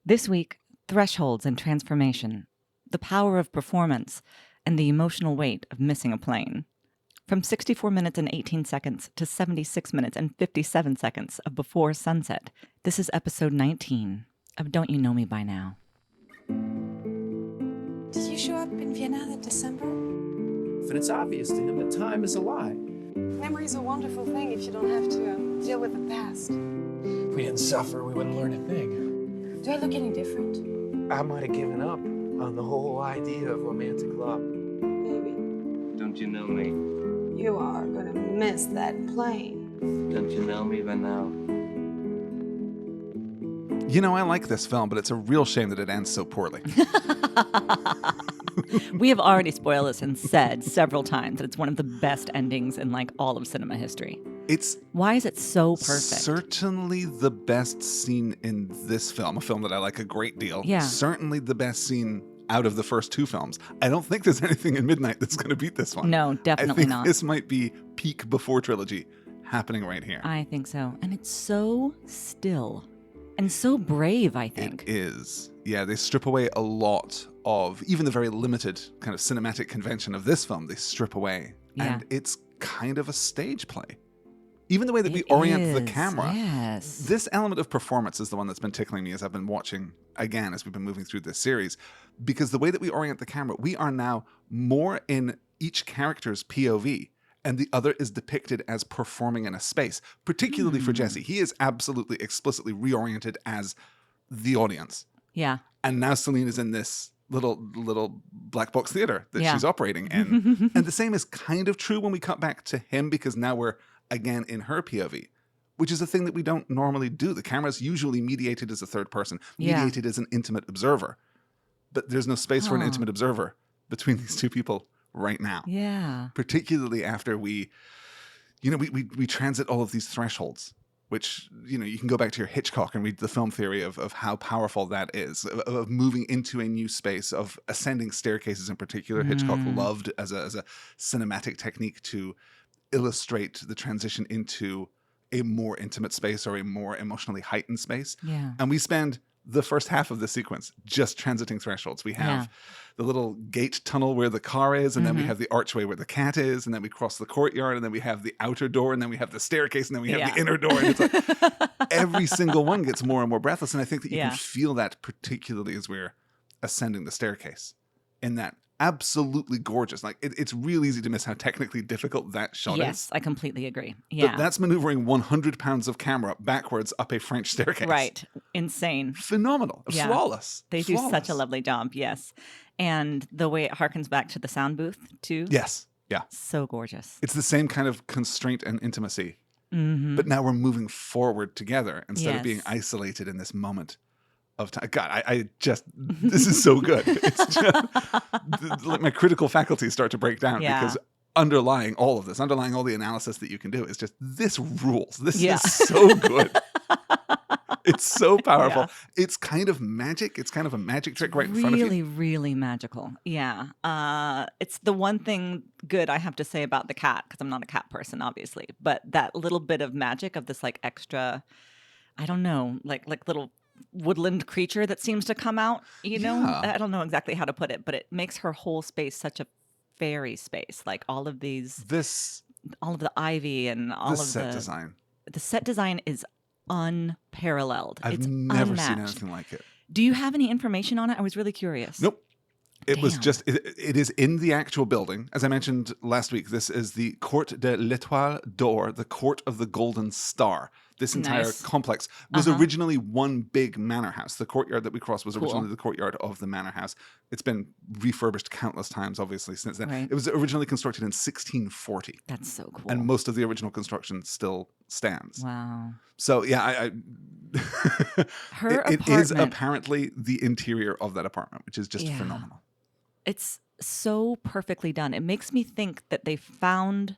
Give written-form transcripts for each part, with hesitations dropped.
This week, thresholds and transformation, the power of performance, and the emotional weight of missing a plane. From 64 minutes and 18 seconds to 76 minutes and 57 seconds of Before Sunset, this is episode 19 of Don't You Know Me By Now. Did you show up in Vienna that December? And it's obvious to him that time is a lie. Memory's a wonderful thing if you don't have to deal with the past. If we didn't suffer, we wouldn't learn a thing. Do I look any different? I might have given up on the whole idea of romantic love. Maybe. Don't you know me? You are gonna miss that plane. Don't you know me by now? You know, I like this film, but it's a real shame that it ends so poorly. We have already spoiled this and said several times that it's one of the best endings in like all of cinema history. It's Why is it so perfect? certainly the best scene in this film, a film that I like a great deal. Yeah. Certainly the best scene out of the first two films. I don't think there's anything in Midnight that's going to beat this one. No, I definitely think not. this might be peak Before trilogy happening right here. I think so. And it's so still and so brave, I think. It is. Yeah, they strip away a lot of, even the very limited kind of cinematic convention of this film, they strip away. Yeah. And it's kind of a stage play. Even the way that we It orient the is, camera. Yes. This element of performance is the one that's been tickling me as I've been watching again as we've been moving through this series. Because the way that we orient the camera, we are now more in each character's POV, and the other is depicted as performing in a space, particularly for Jesse. He is absolutely explicitly reoriented as the audience. Yeah. And now Celine is in this little black box theater that Yeah. she's operating in. And the same is kind of true when we cut back to him, because now we're again in her POV, which is a thing that we don't normally do. The camera's usually mediated as a third person, Yeah. mediated as an intimate observer. But there's no space for an Huh. intimate observer between these two people right now. Yeah. Particularly after we transit all of these thresholds, which, you can go back to your Hitchcock and read the film theory of how powerful that is, of moving into a new space, of ascending staircases in particular. Hitchcock loved as a cinematic technique to illustrate the transition into a more intimate space or a more emotionally heightened space. Yeah. And we spend the first half of the sequence just transiting thresholds. We have the little gate tunnel where the car is, and then we have the archway where the cat is, and then we cross the courtyard, and then we have the outer door, and then we have the staircase, and then we have the inner door. And it's like every single one gets more and more breathless. And I think that you can feel that particularly as we're ascending the staircase in that absolutely gorgeous. Like it's real easy to miss how technically difficult that shot is. Yes, I completely agree. Yeah. That's maneuvering 100 pounds of camera backwards up a French staircase. Right. Insane. Phenomenal. Yeah. Flawless. They do such a Flawless. lovely job. Yes. And the way it harkens back to the sound booth, too. Yes. Yeah. So gorgeous. It's the same kind of constraint and intimacy. Mm-hmm. But now we're moving forward together instead of being Yes. isolated in this moment of time. God, I just, this is so good. It's just, like my critical faculties start to break down Yeah. because underlying all of this, underlying all the analysis that you can do is just, this rules. This Yeah. is so good. It's so powerful. Yeah. It's kind of magic. It's kind of a magic trick right in front of Really, you. really magical. Yeah. It's the one thing good I have to say about the cat, because I'm not a cat person, obviously. But that little bit of magic of this like extra, I don't know, like little woodland creature that seems to come out, Yeah. I don't know exactly how to put it, but it makes her whole space such a fairy space. Like all of the ivy and all This of set design. the set design is unparalleled. I've It's never seen unmatched. anything like it. Do you have any information on it? I was really curious. Nope. It was Damn. just, it is in the actual building. As I mentioned last week, this is the Court de l'Étoile d'Or, the Court of the Golden Star. This entire Nice. complex was originally one big manor house. The courtyard that we crossed was Cool. originally the courtyard of the manor house. It's been refurbished countless times, obviously, since then. Right. It was originally constructed in 1640, That's so cool. and most of the original construction still stands. Wow. So, yeah, Her it is apartment- apparently the interior of that apartment, which is just Yeah. phenomenal. It's so perfectly done. It makes me think that they found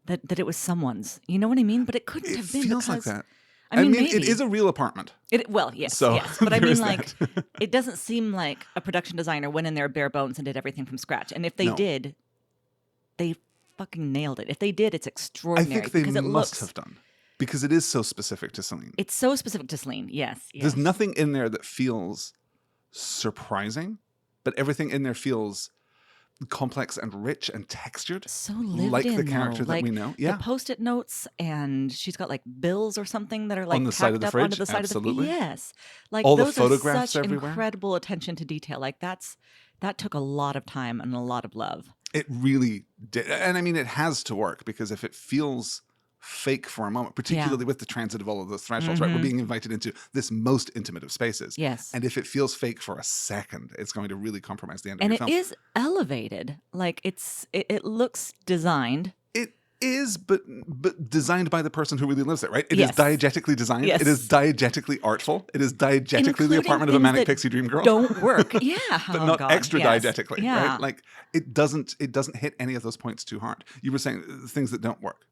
that it was someone's. You know what I mean? But it couldn't It have been feels because like that. I mean, it maybe. is a real apartment. Well, yes, So, yes. But I there mean, is like, that. it doesn't seem like a production designer went in there bare bones and did everything from scratch. And if they No. did, they fucking nailed it. If they did, it's I extraordinary think they because it must looks have done. Because it is so specific to Celine. It's so specific to Celine. Yes. There's nothing in there that feels surprising, but everything in there feels complex and rich and textured. So lived like in, the character though. that we know. Yeah. The Post-it notes, and she's got like bills or something that are like On the side of tacked the up fridge? onto the side Absolutely. of the yes. Like All the those photographs are such everywhere. incredible attention to detail. Like that took a lot of time and a lot of love. It really did. And I mean, it has to work because if it feels fake for a moment, particularly with the transit of all of those thresholds, right? We're being invited into this most intimate of spaces. Yes. And if it feels fake for a second, it's going to really compromise the end of And your it film. is elevated. Like it looks designed. It is, but designed by the person who really lives there, right? It is Yes. diegetically designed. Yes. It is diegetically artful. It is diegetically the Including apartment of a things manic that pixie dream girl. Don't work. Yeah. But Oh, not God. extra Yes. diegetically, Yeah. right? Like it doesn't hit any of those points too hard. You were saying things that don't work.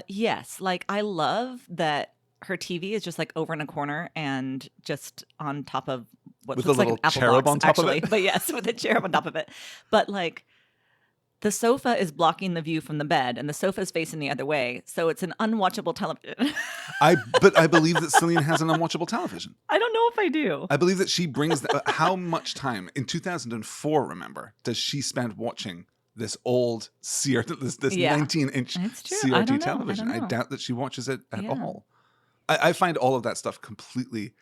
Yes. Like I love that her TV is just like over in a corner and just on top of what With looks a like little an apple cherub box, on top of actually. it? But yes, with a cherub on top of it. But like the sofa is blocking the view from the bed and the sofa is facing the other way. So it's an unwatchable television. But I believe that Celine has an unwatchable television. I don't know if I do. I believe that she brings how much time in 2004, remember, does she spend watching this old this Yeah. 19-inch It's true. I CRT don't know. television? I don't know. doubt that she watches it at Yeah. all. I find all of that stuff completely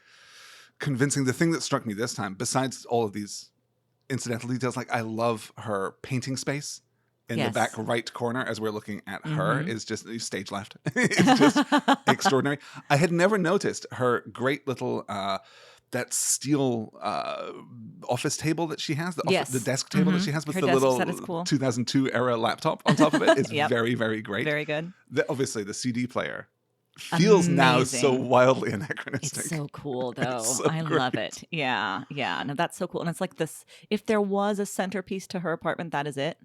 convincing. The thing that struck me this time, besides all of these incidental details, like I love her painting space in the Yes. back right corner as we're looking at her Mhm. is just stage left. It's just extraordinary. I had never noticed her great little that steel office table that she has, Yes. the desk table that Mhm. she has with Her the desk little set is cool. 2002 era laptop on top of it is Yep. very, very great. Very good. Obviously, the CD player feels now so Amazing. wildly anachronistic. It's so cool though. so I love great. it. Yeah. Yeah. No, that's so cool. And it's like this, if there was a centerpiece to her apartment, that is it.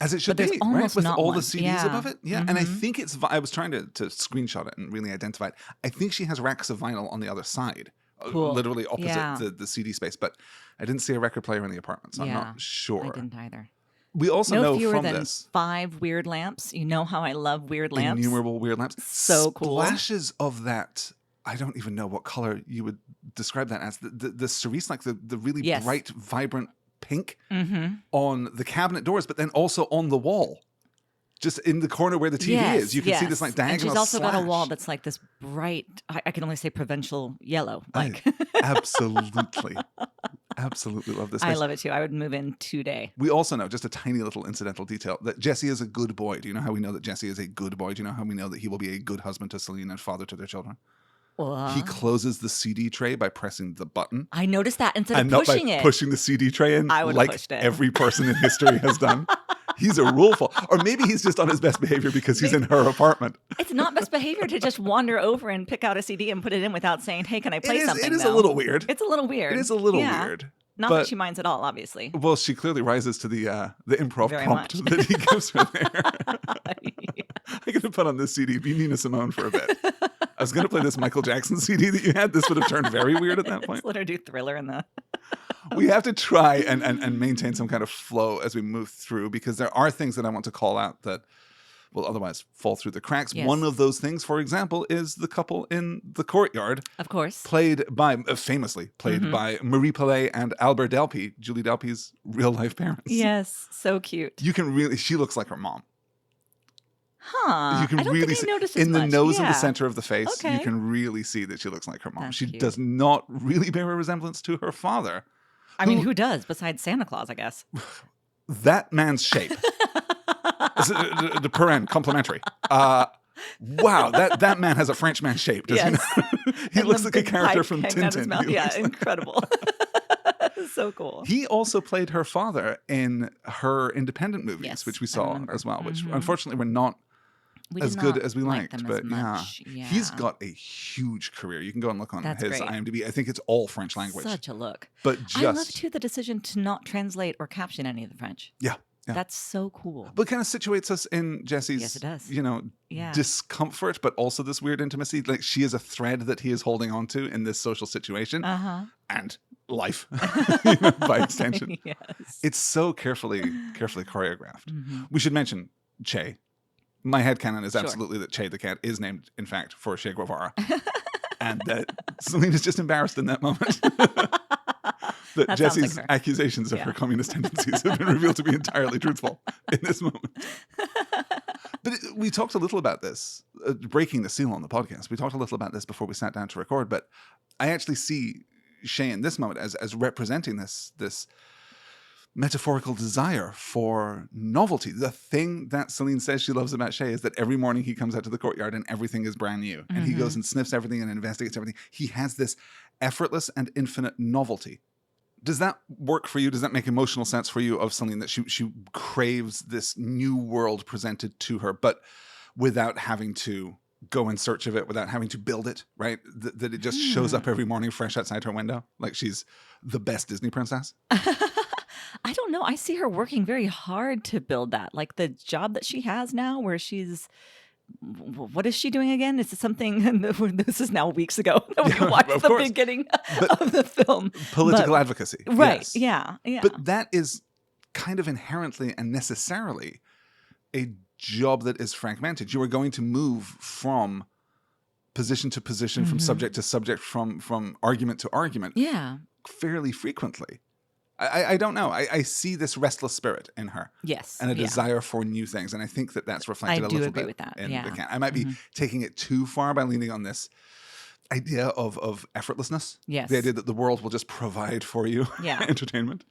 As it should there's be, right? almost With not all one. the CDs Yeah. above it. Yeah. And I Mhm. think I was trying to screenshot it and really identify it. I think she has racks of vinyl on the other side, Cool. literally opposite Yeah. the CD space. But I didn't see a record player in the apartment, so I'm Yeah. not sure. I didn't either. We also No know fewer from than this 5 weird lamps. You know how I love weird lamps. innumerable weird lamps. So cool. Splashes of that. I don't even know what color you would describe that as. The cerise, like the really Yes. bright, vibrant pink Mm-hmm. on the cabinet doors, but then also on the wall. Just in the corner where the TV is. You can see this like diagonal And she's also got a wall slash. that's like this bright, I can only say provincial yellow. Like, Absolutely. Absolutely love this I space. love it too. I would move in today. We also know, just a tiny little incidental detail, that Jesse is a good boy. Do you know how we know that Jesse is a good boy? Do you know how we know that he will be a good husband to Celine and father to their children? He closes the CD tray by pressing the button I noticed that instead and of not by pushing it. pushing the CD tray in I would've like pushed it. every person in history has done. He's a ruleful. Or maybe he's just on his best behavior because he's in her apartment. It's not best behavior to just wander over and pick out a CD and put it in without saying, "Hey, can I play something?" It is a though? little weird. It's a little weird. It is a little Yeah. weird. Not but, that she minds at all, obviously. Well, she clearly rises to the improv Very prompt much. that he gives her there. Yeah. I'm gonna put on this CD, be Nina Simone for a bit. I was gonna play this Michael Jackson CD that you had. This would have turned very weird at that point. Just let her do Thriller in the. We have to try and maintain some kind of flow as we move through, because there are things that I want to call out that will otherwise fall through the cracks. Yes. One of those things, for example, is the couple in the courtyard, Of course. played by famously played Mm-hmm. by Marie Pellet and Albert Delpy, Julie Delpy's real life parents. Yes. So cute. You can really, she looks like her mom. Huh. You can I don't really think see I noticed in as the much. nose and the Yeah. center of the face. You Okay. can really see that she looks like her mom. That's She cute. does not really bear a resemblance to her father. I mean, who does besides Santa Claus? I guess. That man's shape. The paren, complimentary. Wow, that man has a French man's shape, doesn't Yes. he? He And looks the like a big character pipe from hanging out his Tintin. mouth. He Yeah, looks like- incredible. So cool. He also played her father in her independent movies, Yes, which we I saw remember. as well, which Mhm. unfortunately were not We as did good not as we like liked. them But as much. Yeah. he's got a huge career. You can go and look on That's his great. IMDb. I think it's all French language. Such a look. But I love just too the decision to not translate or caption any of the French. yeah. That's so cool. But kind of situates us in Jesse's, Yes, it does. Yeah. discomfort, but also this weird intimacy. Like she is a thread that he is holding on to in this social situation Uh and life by extension. Yes. It's so carefully choreographed. Mhm. We should mention Che, My headcanon is Sure. absolutely that Che the cat is named, in fact, for Che Guevara. And that Celine is just embarrassed in that moment. That That sounds like Jesse's her. accusations of Yeah. her communist tendencies have been revealed to be entirely truthful in this moment. But we talked a little about this, breaking the seal on the podcast. We talked a little about this before we sat down to record, but I actually see Che in this moment as representing this metaphorical desire for novelty. The thing that Celine says she loves about Che is that every morning he comes out to the courtyard and everything is brand new. And he goes and sniffs everything and investigates everything. He has this effortless and infinite novelty. Does that work for you? Does that make emotional sense for you of Celine, that she craves this new world presented to her, but without having to go in search of it, without having to build it, right? That it just shows up every morning fresh outside her window, like she's the best Disney princess? I don't know. I see her working very hard to build that. Like the job that she has now, where she's, what is she doing again? Is it something? This is now weeks ago that we Yeah, watched of the course. beginning But of the film. Political But- advocacy. Right. yes. Yeah. Yeah. But that is kind of inherently and necessarily a job that is fragmented. You are going to move from position to position, from subject to subject, from argument to argument yeah. fairly frequently. I don't know. I see this restless spirit in her Yes. and a yeah. desire for new things. And I think that that's reflected I a do little agree bit with that, in yeah. the cat. I might be taking it too far by leaning on this idea of effortlessness. Yes. The idea that the world will just provide for you Yeah. entertainment.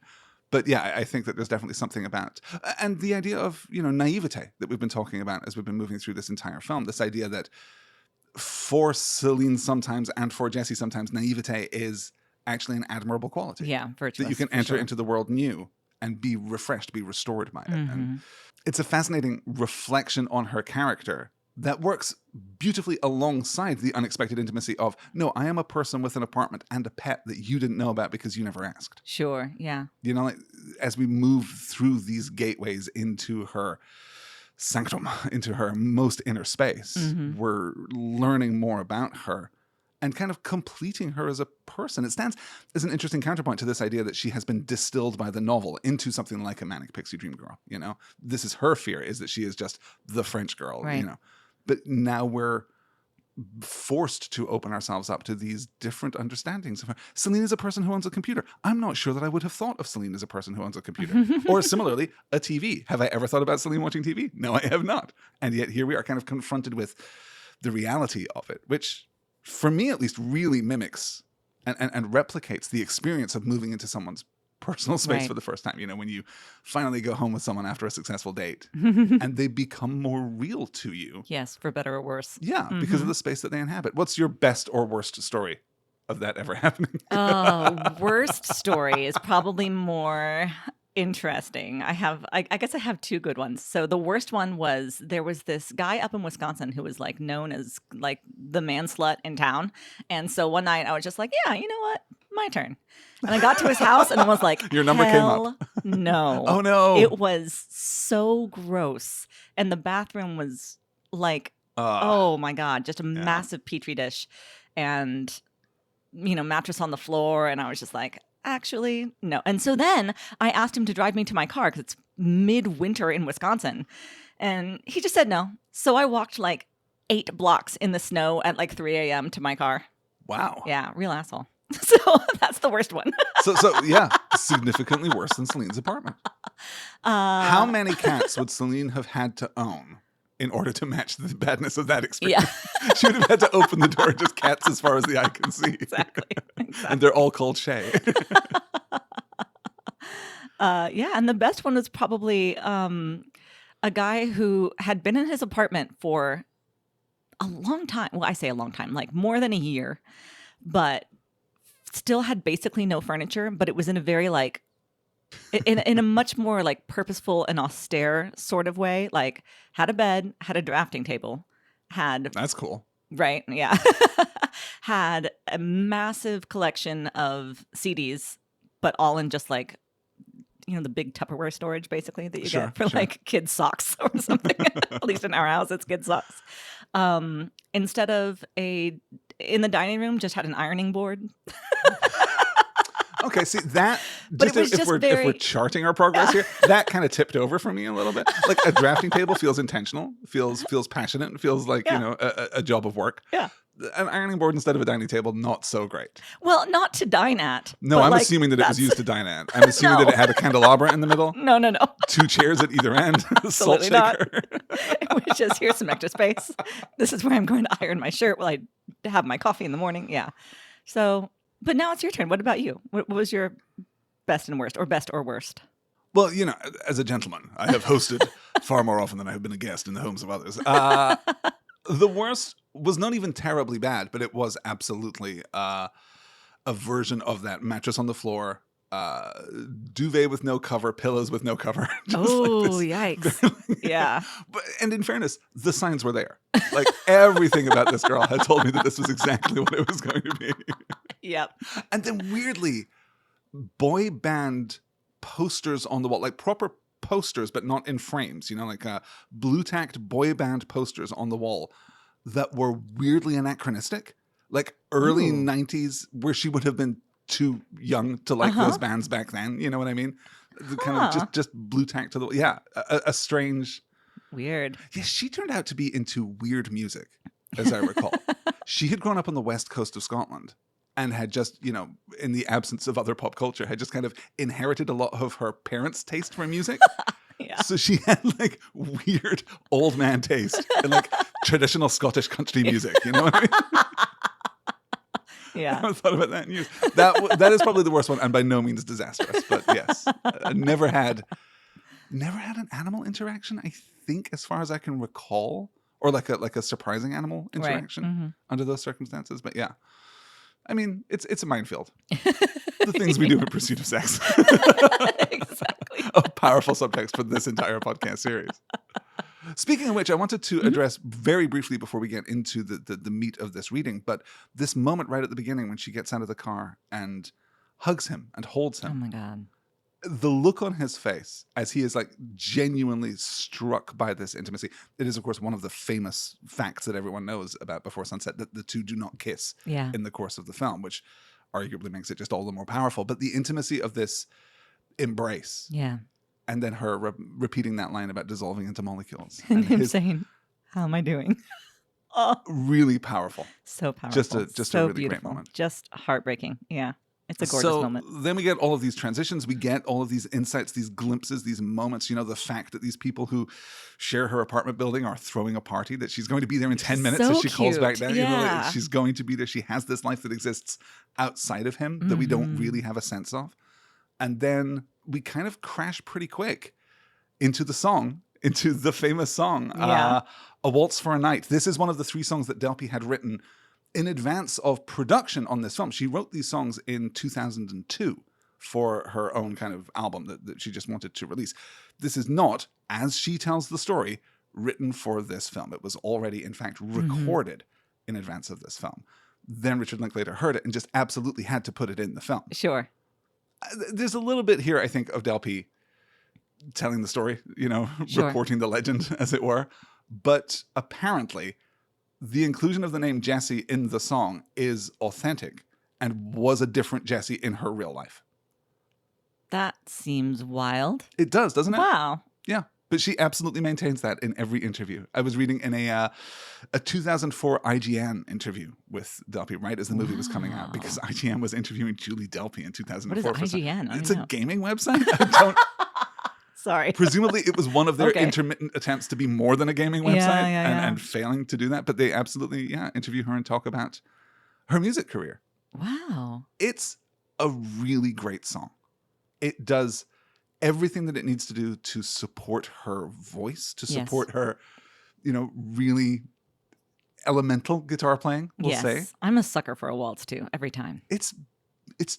But yeah, I think that there's definitely something about, and the idea of, naivete that we've been talking about as we've been moving through this entire film, this idea that for Celine sometimes and for Jesse sometimes, naivete is actually an admirable quality. Yeah. Virtuous. That you can for enter sure. into the world new and be refreshed, be restored by it. Mm-hmm. And it's a fascinating reflection on her character that works beautifully alongside the unexpected intimacy of, no, I am a person with an apartment and a pet that you didn't know about because you never asked. Sure. Yeah. Like, as we move through these gateways into her sanctum, into her most inner space, we're learning more about her and kind of completing her as a person. It stands as an interesting counterpoint to this idea that she has been distilled by the novel into something like a manic pixie dream girl. This is her fear, is that she is just the French girl. Right. But now we're forced to open ourselves up to these different understandings of her. Celine is a person who owns a computer. I'm not sure that I would have thought of Celine as a person who owns a computer. Or similarly, a TV. Have I ever thought about Celine watching TV? No, I have not. And yet here we are kind of confronted with the reality of it, which for me at least really mimics and replicates the experience of moving into someone's personal space Right. for the first time. When you finally go home with someone after a successful date and they become more real to you. Yes. For better or worse. Yeah, because of the space that they inhabit. What's your best or worst story of that ever happening? Worst story is probably more interesting. I guess I have two good ones. So the worst one was, there was this guy up in Wisconsin who was like known as like the man slut in town. And so one night I was just like, yeah, you know what? My turn. And I got to his house and I was like, Your number came up. "Hell no. Oh, no. It was so gross. And the bathroom was like, oh my God, just a massive petri dish and, mattress on the floor. And I was just like, actually, no. And so then I asked him to drive me to my car because it's midwinter in Wisconsin. And he just said no. So I walked like 8 blocks in the snow at like 3 a.m. to my car. Wow. Yeah, real asshole. So that's the worst one. So yeah, significantly worse than Celine's apartment. How many cats would Celine have had to own in order to match the badness of that experience? Yeah. She would have had to open the door, just cats as far as the eye can see. Exactly. And they're all called Che. Yeah, and the best one was probably a guy who had been in his apartment for a long time. Well, I say a long time, like more than a year, but still had basically no furniture, but it was in a very like, in a much more like purposeful and austere sort of way. Like had a bed, had a drafting table, had That's cool. right, yeah, had a massive collection of CDs, but all in just like, the big Tupperware storage basically that you Sure, get for sure. like kids' socks or something. At least in our house, it's kids' socks. Instead of in the dining room, just had an ironing board. Okay, see that. But Just it was if just we're very- charting our progress here, that kind of tipped over for me a little bit. Like a drafting table feels intentional, feels passionate, feels like Yeah. you know a job of work. Yeah. An ironing board instead of a dining table, not so great. Well, not to dine at. No, but I'm like, assuming that it was that's- used to dine at. I'm assuming that No. it had a candelabra in the middle, No. 2 chairs at either end, a salt Absolutely not. shaker. It was just, here's some extra space. This is where I'm going to iron my shirt while I have my coffee in the morning. Yeah. So, but now it's your turn. What about you? What was your best and worst, or best or worst? Well, you know, as a gentleman, I have hosted far more often than I have been a guest in the homes of others. The worst was not even terribly bad, but it was absolutely a version of that mattress on the floor, duvet with no cover, pillows with no cover. Just Oh, like this. yikes. Yeah. And in fairness, the signs were there. Like everything about this girl had told me that this was exactly what it was going to be. Yep. And then weirdly, boy band posters on the wall, like proper posters, but not in frames, you know, like blue tacked boy band posters on the wall that were weirdly anachronistic, like early Ooh. 90s, where she would have been too young to like those bands back then. You know what I mean? The kind of Huh. just blue tacked to the, yeah, a strange. Weird. Yeah, she turned out to be into weird music, as I recall. She had grown up on the west coast of Scotland and had just, you know, in the absence of other pop culture, had just kind of inherited a lot of her parents' taste for music. Yeah. So she had like weird old man taste in like traditional Scottish country music. You know what I mean? I Yeah. haven't thought about that in years. That is probably the worst one, and by no means disastrous. But yes, I never had an animal interaction. I think, as far as I can recall, or like a surprising animal interaction Mhm. under those circumstances. But yeah, I mean, it's a minefield. The things we do in pursuit of sex. Exactly. A powerful subtext for this entire podcast series. Speaking of which, I wanted to address very briefly before we get into the meat of this reading, but this moment right at the beginning when she gets out of the car and hugs him and holds Oh him. my God. The look on his face as he is like genuinely struck by this intimacy. It is, of course, one of the famous facts that everyone knows about Before Sunset, that the two do not kiss Yeah. in the course of the film, which arguably makes it just all the more powerful. But the intimacy of this embrace, Yeah. and then her repeating that line about dissolving into molecules, And him his- saying, "How am I doing?" Oh, really powerful. so powerful. Just a so really great beautiful. moment. Just heartbreaking. Yeah. It's a gorgeous moment. Then we get all of these transitions. We get all of these insights, these glimpses, these moments. You know, the fact that these people who share her apartment building are throwing a party, that she's going to be there in 10 minutes. So So she calls back cute. down. You know, like, Yeah. she's going to be there. She has this life that exists outside of him that we don't Mhm. really have a sense of. And then we kind of crash pretty quick into the song, into the famous song, Yeah. A Waltz for a Night. This is one of the 3 songs that Delpy had written in advance of production on this film. She wrote these songs in 2002 for her own kind of album that she just wanted to release. This is not, as she tells the story, written for this film. It was already, in fact, recorded in advance of this film. Then Richard Linklater heard it and just absolutely had to put it in the film. Sure. There's a little bit here, I think, of Delpy telling the story, you know, Sure. reporting the legend, as it were. But apparently, the inclusion of the name Jessie in the song is authentic and was a different Jessie in her real life. That seems wild. It does, doesn't it? Wow. Yeah. But she absolutely maintains that in every interview. I was reading in a 2004 IGN interview with Delpy right as the movie was coming out, Wow. because IGN was interviewing Julie Delpy in 2004. What is for some- IGN? I It's don't a know. gaming website. I don't, Sorry. presumably it was one of their Okay. intermittent attempts to be more than a gaming website Yeah. and failing to do that. But they absolutely, interview her and talk about her music career. Wow. It's a really great song. It does everything that it needs to do to support her voice, to Yes. support her, really elemental guitar playing, we'll yes. say. I'm a sucker for a waltz too, every time. It's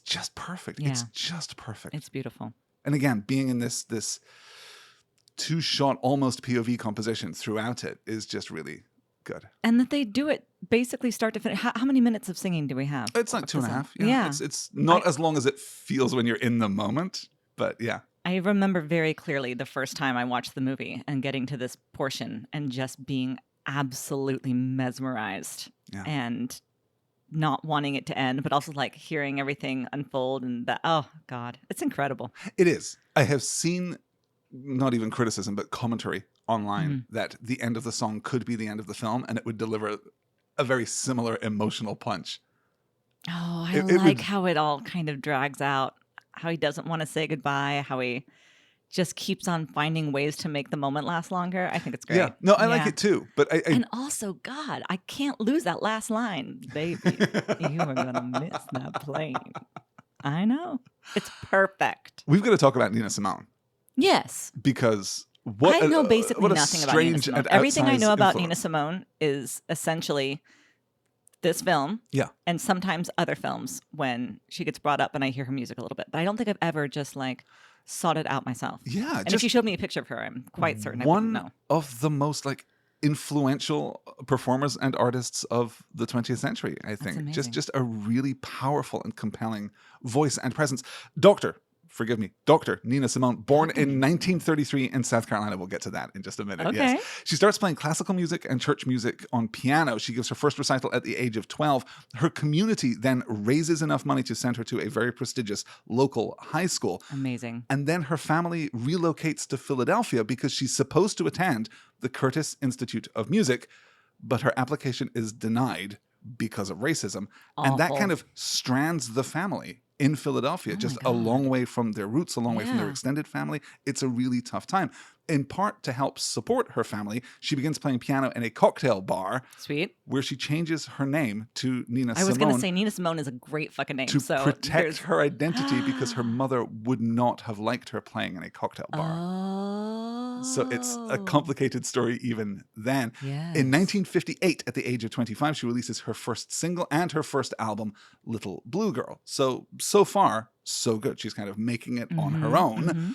just perfect. Yeah. It's just perfect. It's beautiful. And again, being in this 2-shot almost POV composition throughout it is just really good. And that they do it basically start to finish. How many minutes of singing do we have? It's like up to 2.5. some- Yeah. It's not as long as it feels when you're in the moment, but yeah. I remember very clearly the first time I watched the movie and getting to this portion and just being absolutely mesmerized Yeah. and not wanting it to end, but also like hearing everything unfold and that. Oh God, it's incredible. It is. I have seen not even criticism, but commentary online that the end of the song could be the end of the film and it would deliver a very similar emotional punch. Oh, I It like would- how it all kind of drags out, how he doesn't want to say goodbye, how he just keeps on finding ways to make the moment last longer. I think it's great. Yeah. No, I like Yeah. it too. But I And also, God, I can't lose that last line. Baby, you are going to miss that plane. I know. It's perfect. we've got to talk about Nina Simone Yes. because what I a- know basically what a nothing about Nina strange Simone. and Everything I know outsized about Nina influence. Simone is essentially this film. Yeah. And sometimes other films when she gets brought up and I hear her music a little bit. But I don't think I've ever just like sought it out myself. Yeah, And just if you showed me a picture of her, I'm quite certain I wouldn't one know. of the most like influential performers and artists of the 20th century, I think. amazing. Just a really powerful and compelling voice and presence. Dr. Nina Simone, born in 1933 in South Carolina. We'll get to that in just a minute. Okay. Yes. She starts playing classical music and church music on piano. She gives her first recital at the age of 12. Her community then raises enough money to send her to a very prestigious local high school. Amazing. And then her family relocates to Philadelphia because she's supposed to attend the Curtis Institute of Music, but her application is denied because of racism. And that Awful. kind of strands the family in Philadelphia, Oh my just a God. long way from their roots, a long way from their Yeah. extended family. It's a really tough time. In part to help support her family, she begins playing piano in a cocktail bar Sweet. where she changes her name to Nina I was going Simone to say Nina Simone is a great fucking name. to so protect there's- her identity because her mother would not have liked her playing in a cocktail bar. Oh. So it's a complicated story even then. Yes. In 1958, at the age of 25, she releases her first single and her first album, Little Blue Girl. So far, so good. She's kind of making it on her own. Mhm.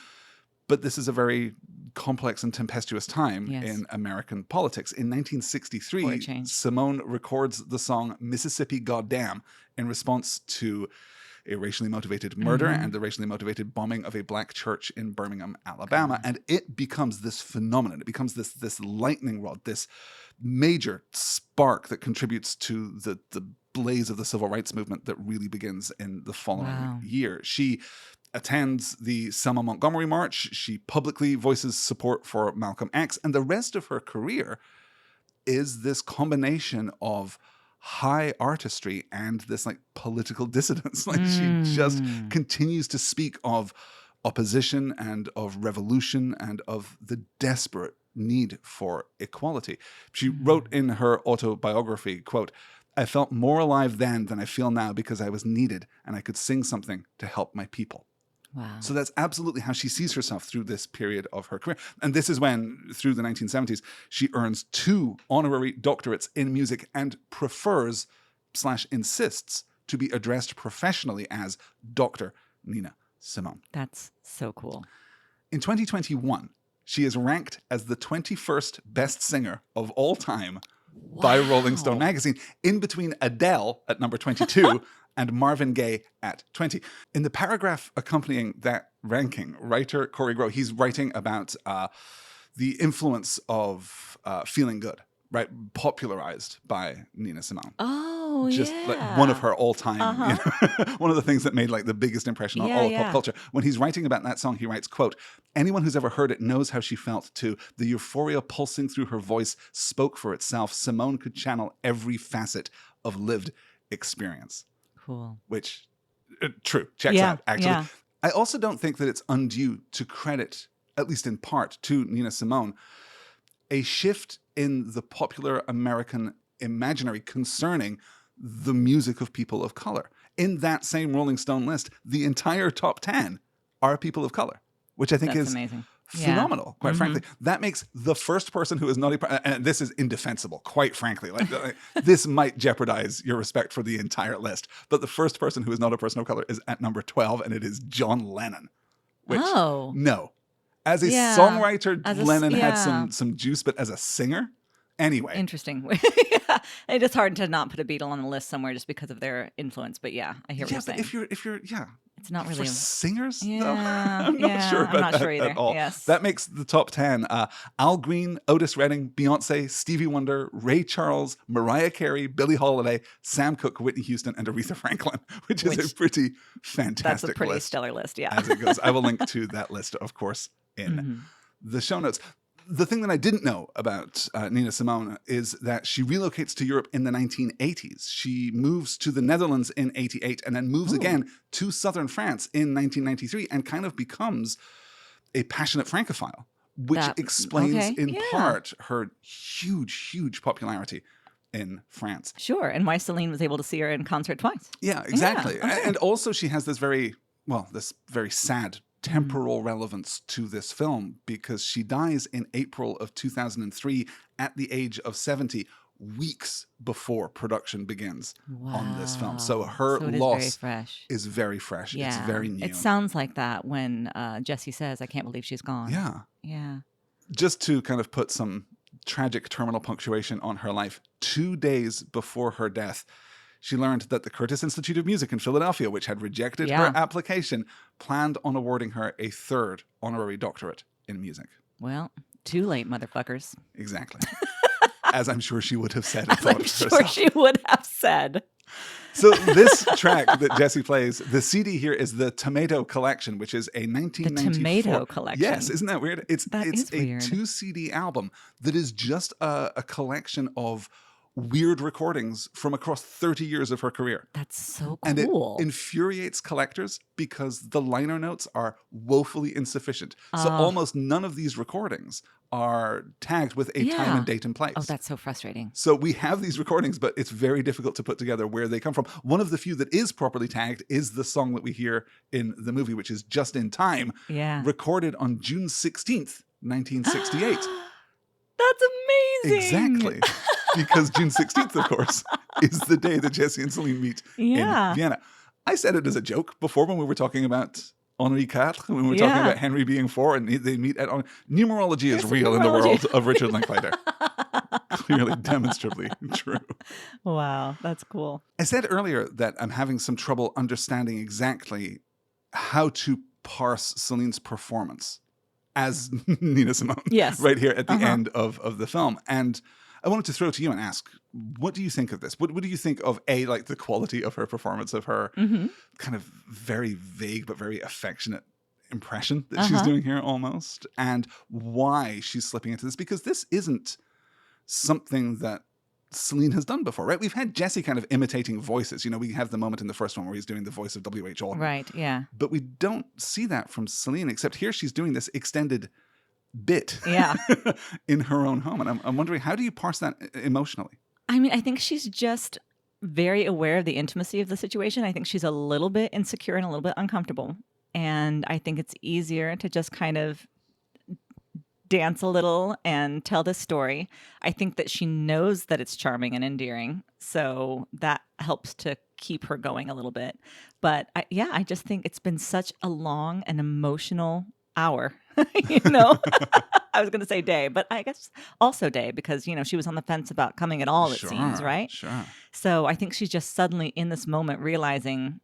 But this is a very complex and tempestuous time Yes. in American politics. In For a 1963, change. Simone records the song Mississippi Goddamn in response to a racially motivated murder Mm-hmm. and the racially motivated bombing of a black church in Birmingham, Alabama. And it becomes this phenomenon. It becomes this lightning rod, this major spark that contributes to the blaze of the civil rights movement that really begins in the following Wow. year. She attends the Selma Montgomery March. She publicly voices support for Malcolm X. And the rest of her career is this combination of high artistry and this like political dissidence. Like she just continues to speak of opposition and of revolution and of the desperate need for equality. She wrote in her autobiography, quote, "I felt more alive then than I feel now because I was needed and I could sing something to help my people." Wow. So that's absolutely how she sees herself through this period of her career. And this is when, through the 1970s, she earns 2 honorary doctorates in music and prefers/insists to be addressed professionally as Dr. Nina Simone. That's so cool. In 2021, she is ranked as the 21st best singer of all time by Rolling Stone magazine, in between Adele at number 22 and Marvin Gaye at 20. In the paragraph accompanying that ranking, writer Corey Grow, he's writing about the influence of Feeling Good, right? Popularized by Nina Simone. Oh, Just yeah. like one of her all-time, one of the things that made like the biggest impression on Yeah, all of yeah. pop culture. When he's writing about that song, he writes, quote, "Anyone who's ever heard it knows how she felt too. The euphoria pulsing through her voice spoke for itself. Simone could channel every facet of lived experience." Cool. Which, true, checks Yeah, out, actually. yeah. I also don't think that it's undue to credit, at least in part, to Nina Simone, a shift in the popular American imaginary concerning the music of people of color. In that same Rolling Stone list, the entire top 10 are people of color, which I think That's is amazing. Yeah. phenomenal, quite frankly. That makes the first person who is not and this is indefensible, quite frankly. Like this might jeopardize your respect for the entire list. But the first person who is not a person of color is at number 12, and it is John Lennon. Which, Oh. no. As a Yeah. songwriter, As a- Lennon had yeah. some juice, but as a singer, anyway. Interesting. Yeah. It's hard to not put a Beatle on the list somewhere just because of their influence. But yeah, I hear what Yeah, you're but saying. if you're It's not For really. singers, though? Yeah, I'm not yeah, sure I'm about not that sure either. at all. Yes. That makes the top 10. Al Green, Otis Redding, Beyonce, Stevie Wonder, Ray Charles, Mariah Carey, Billie Holiday, Sam Cooke, Whitney Houston, and Aretha Franklin, which is a Which- pretty That's fantastic a pretty list stellar list. Yeah. as it goes. I will link to that list, of course, in Mhm. the show notes. The thing that I didn't know about Nina Simone is that she relocates to Europe in the 1980s. She moves to the Netherlands in 88 and then moves Ooh. again to southern France in 1993 and kind of becomes a passionate Francophile, which That- explains okay, in yeah. part her huge popularity in France. Sure. And why Celine was able to see her in concert twice. Yeah, exactly. okay. And also she has this very sad Mm-hmm. temporal relevance to this film because she dies in April of 2003 at the age of 70, weeks before production begins on this film. So Wow. her So it is loss very fresh. is very fresh. Yeah. It's very new. It sounds like that when Jesse says, I can't believe she's gone. Yeah. Yeah. Just to kind of put some tragic terminal punctuation on her life, 2 days before her death, she learned that the Curtis Institute of Music in Philadelphia, which had rejected Yeah. her application, planned on awarding her a third honorary doctorate in music. Well, too late, motherfuckers. Exactly. As I'm sure she would have said and As thought I'm of sure herself. she would have said. So this track that Jessie plays, the CD here is the Tomato Collection, which is a 1994. Tomato Collection. Yes, isn't that weird? It's That is a weird. 2 CD album that is just a collection of weird recordings from across 30 years of her career. That's so And it cool. infuriates collectors because the liner notes are woefully insufficient. So Oh. almost none of these recordings are tagged with a time Yeah. and date and place. Oh, that's so frustrating. So we have these recordings, but it's very difficult to put together where they come from. One of the few that is properly tagged is the song that we hear in the movie, which is Just in Time, Yeah. recorded on June 16th, 1968. That's amazing. Exactly. Because June 16th, of course, is the day that Jessie and Celine meet Yeah. in Vienna. I said it as a joke before when we were talking about Henri IV, when we were talking Yeah. about Henry being 4 and they meet at numerology is There's real in the numerology. world of Richard Linklater. Clearly, demonstrably true. Wow, that's cool. I said earlier that I'm having some trouble understanding exactly how to parse Celine's performance as Nina Simone Yes. right here at the Uh-huh. end of the film. And I wanted to throw to you and ask, what do you think of this? What do you think of like the quality of her performance, of her Hmm. kind of very vague but very affectionate impression that she's Uh-huh. doing here almost, and why she's slipping into this? Because this isn't something that Celine has done before, right? We've had Jessie kind of imitating voices. You know, we have the moment in the first one where he's doing the voice of W.H. Auden. Right. Yeah. But we don't see that from Celine, except here she's doing this extended bit Yeah. in her own home. And I'm wondering, how do you parse that emotionally? I mean, I think she's just very aware of the intimacy of the situation. I think she's a little bit insecure and a little bit uncomfortable. And I think it's easier to just kind of dance a little and tell this story. I think that she knows that it's charming and endearing. So that helps to keep her going a little bit. But I just think it's been such a long and emotional hour, you know? I was going to say day, but I guess also day because, you know, she was on the fence about coming at all, it seems, right? Sure. So I think she's just suddenly in this moment realizing,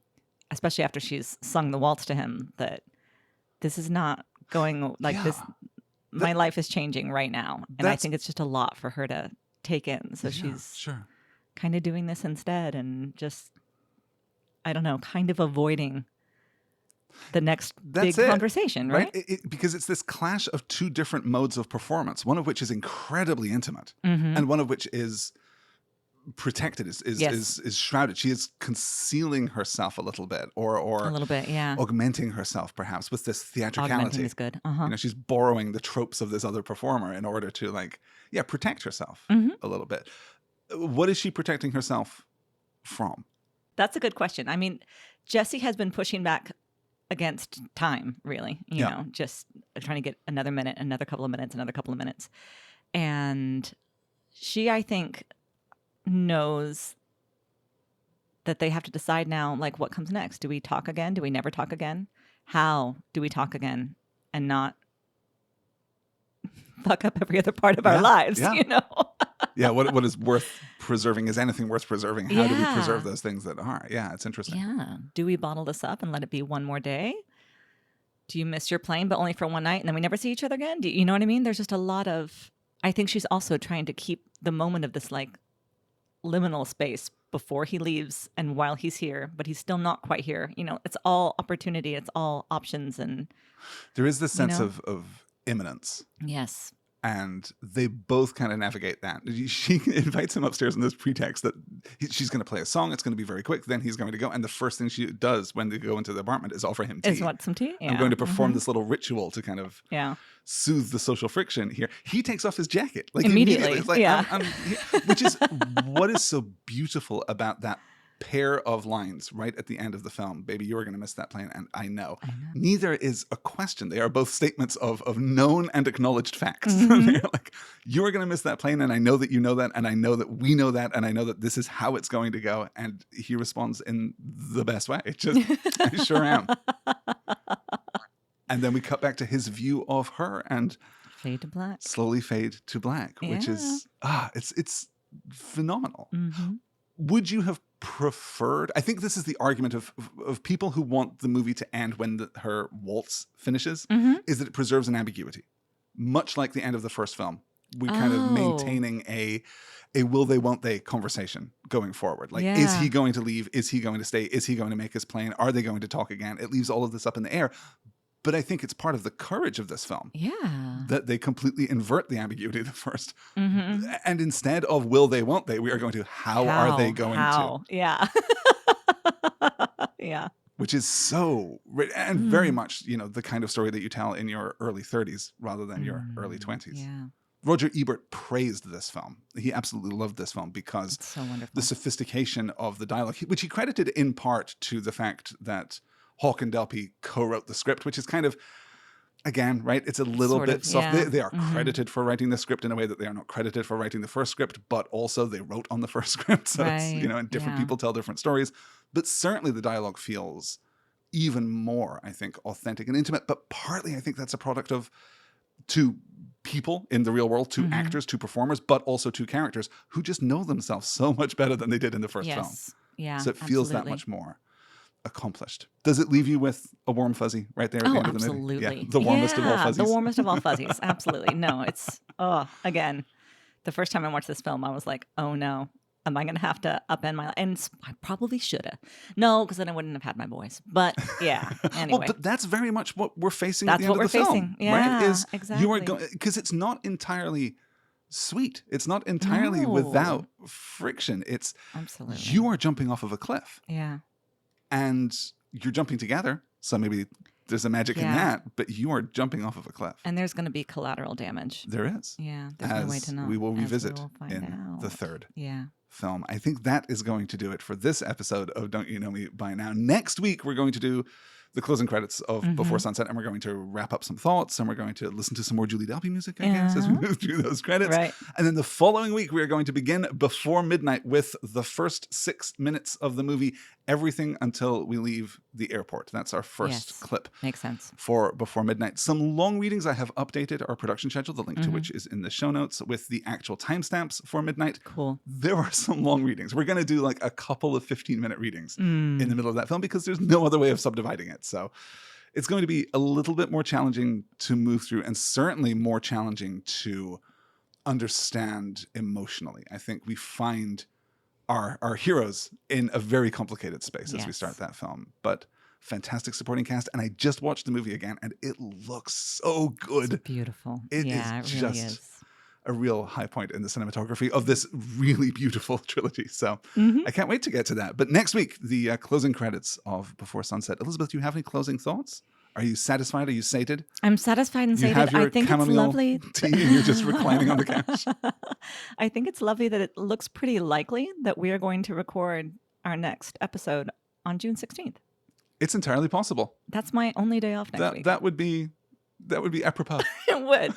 especially after she's sung the waltz to him, that this is not going like this. Yeah. My life is changing right now. And I That's- think it's just a lot for her to take in. So Yeah, she's sure. kind of doing this instead and just, I don't know, kind of avoiding the next That's big it, conversation, right? Because it's this clash of two different modes of performance, one of which is incredibly intimate Mhm. and one of which is protected, is Yes. shrouded. She is concealing herself a little bit or A little bit, yeah. augmenting herself perhaps with this theatricality. Augmenting is good. Uh-huh. You know, she's borrowing the tropes of this other performer in order to protect herself Mhm. a little bit. What is she protecting herself from? That's a good question. I mean, Jessie has been pushing back against time, really, you Yeah. know, just trying to get another minute, another couple of minutes, another couple of minutes. And she, I think, knows that they have to decide now, like, what comes next? Do we talk again? Do we never talk again? How do we talk again and not fuck up every other part of our Yeah, lives, yeah. you know? Yeah, what is worth preserving? Is anything worth preserving? How do we Yeah. preserve those things that are? Yeah, it's interesting. Yeah. Do we bottle this up and let it be one more day? Do you miss your plane, but only for one night and then we never see each other again? You know what I mean? There's just a lot of, I think she's also trying to keep the moment of this like liminal space before he leaves and while he's here, but he's still not quite here. You know, it's all opportunity. It's all options. And There is this sense know? of imminence. yes. And they both kind of navigate that. She invites him upstairs on this pretext that she's going to play a song. It's going to be very quick. Then he's going to go. And the first thing she does when they go into the apartment is offer him tea. Is what, some tea? Yeah. I'm going to perform Mhm. this little ritual to kind of Yeah. soothe the social friction here. He takes off his jacket. Like Immediately, It's like, yeah. which is what is so beautiful about that pair of lines right at the end of the film. Baby, you are going to miss that plane. And I know. Neither is a question. They are both statements of known and acknowledged facts. Mhm. They're like, you are going to miss that plane. And I know that you know that. And I know that we know that. And I know that this is how it's going to go. And he responds in the best way. It's just, I sure am. And then we cut back to his view of her and Fade to black. slowly fade to black, which is it's phenomenal. Mm-hmm. Would you have preferred? I think this is the argument of people who want the movie to end when her waltz finishes, Mm-hmm. is that it preserves an ambiguity, much like the end of the first film. We're kind of Oh. maintaining a will they, won't they conversation going forward. Like, is Yeah. he going to leave? Is he going to stay? Is he going to make his plane? Are they going to talk again? It leaves all of this up in the air. But I think it's part of the courage of this film Yeah. that they completely invert the ambiguity of the first. Mm-hmm. And instead of will they, won't they, we are going to how are they going to? Yeah. Yeah. Which is so, and very Mm. much, the kind of story that you tell in your early 30s rather than your early 20s. Yeah. Roger Ebert praised this film. He absolutely loved this film because It's so wonderful. the sophistication of the dialogue, which he credited in part to the fact that Hawke and Delpy co-wrote the script, which is kind of, again, right? It's a little Sort bit of, soft. yeah. They are Mhm. credited for writing the script in a way that they are not credited for writing the first script, but also they wrote on the first script. So it's, Right, and different yeah. people tell different stories. But certainly the dialogue feels even more, I think, authentic and intimate. But partly I think that's a product of two people in the real world, two Mhm. actors, two performers, but also two characters who just know themselves so much better than they did in the first film. Yes. Yeah. So it feels that absolutely. much more accomplished. Does it leave you with a warm fuzzy right there at the Oh, end of the movie? absolutely. Yeah, the warmest of all Yeah, fuzzies. The warmest of all fuzzies. Absolutely. No, it's, again, the first time I watched this film, I was like, oh no, am I going to have to upend my life? And I probably should have. No, because then I wouldn't have had my voice. But yeah, anyway. Well, but that's very much what we're facing at That's the end what of the we're film. facing. Right? Yeah, Is you are exactly. going because it's not entirely sweet. It's not entirely No. without friction. It's Absolutely. you are jumping off of a cliff Yeah. and you're jumping together. So maybe there's a magic in Yeah. that, but you are jumping off of a cliff. And there's going to be collateral damage. There is. Yeah. There's no way As to know. we will as we revisit will find in out. the third Yeah. film. I think that is going to do it for this episode of Don't You Know Me By Now. Next week, we're going to do the closing credits of Before Mhm. Sunset, and we're going to wrap up some thoughts, and we're going to listen to some more Julie Delpy music, I guess, as we Uh-huh. move through those credits. Right. And then the following week, we are going to begin Before Midnight with the first 6 minutes of the movie, everything until we leave the airport. That's our first Yes. clip Makes sense. for Before Midnight. Some long readings. I have updated our production schedule, the link to Mhm. which is in the show notes with the actual timestamps for Midnight. Cool. There are some long readings. We're going to do like a couple of 15-minute readings Mm. in the middle of that film because there's no other way of subdividing it. So it's going to be a little bit more challenging to move through and certainly more challenging to understand emotionally. I think we find our heroes in a very complicated space as we Yes. start that film. But fantastic supporting cast. And I just watched the movie again and it looks so good. It's beautiful. It yeah, is it really just is. a real high point in the cinematography of this really beautiful trilogy. So Mhm. I can't wait to get to that. But next week, the closing credits of Before Sunset. Elizabeth, do you have any closing thoughts? Are you satisfied? Are you sated? I'm satisfied and You sated. have your I think it's chamomile lovely. tea and you're just reclining on the couch. I think it's lovely that it looks pretty likely that we are going to record our next episode on June 16th. It's entirely possible. That's my only day off next week. That would be apropos. It would.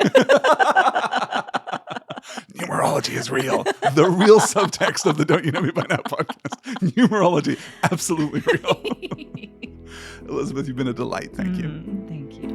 Numerology is real. The real subtext of the Don't You Know Me By Now podcast. Numerology, absolutely real. Elizabeth, you've been a delight. Thank you. Thank you.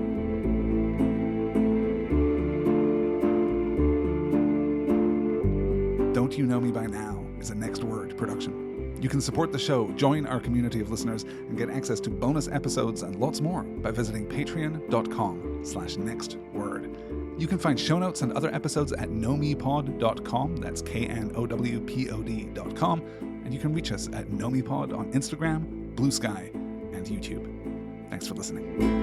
Don't You Know Me By Now is a Next Word production. You can support the show, join our community of listeners, and get access to bonus episodes and lots more by visiting patreon.com/nextword. You can find show notes and other episodes at knowmepod.com. That's knowpod.com. And you can reach us at knowmepod on Instagram, Blue Sky, and YouTube. Thanks for listening.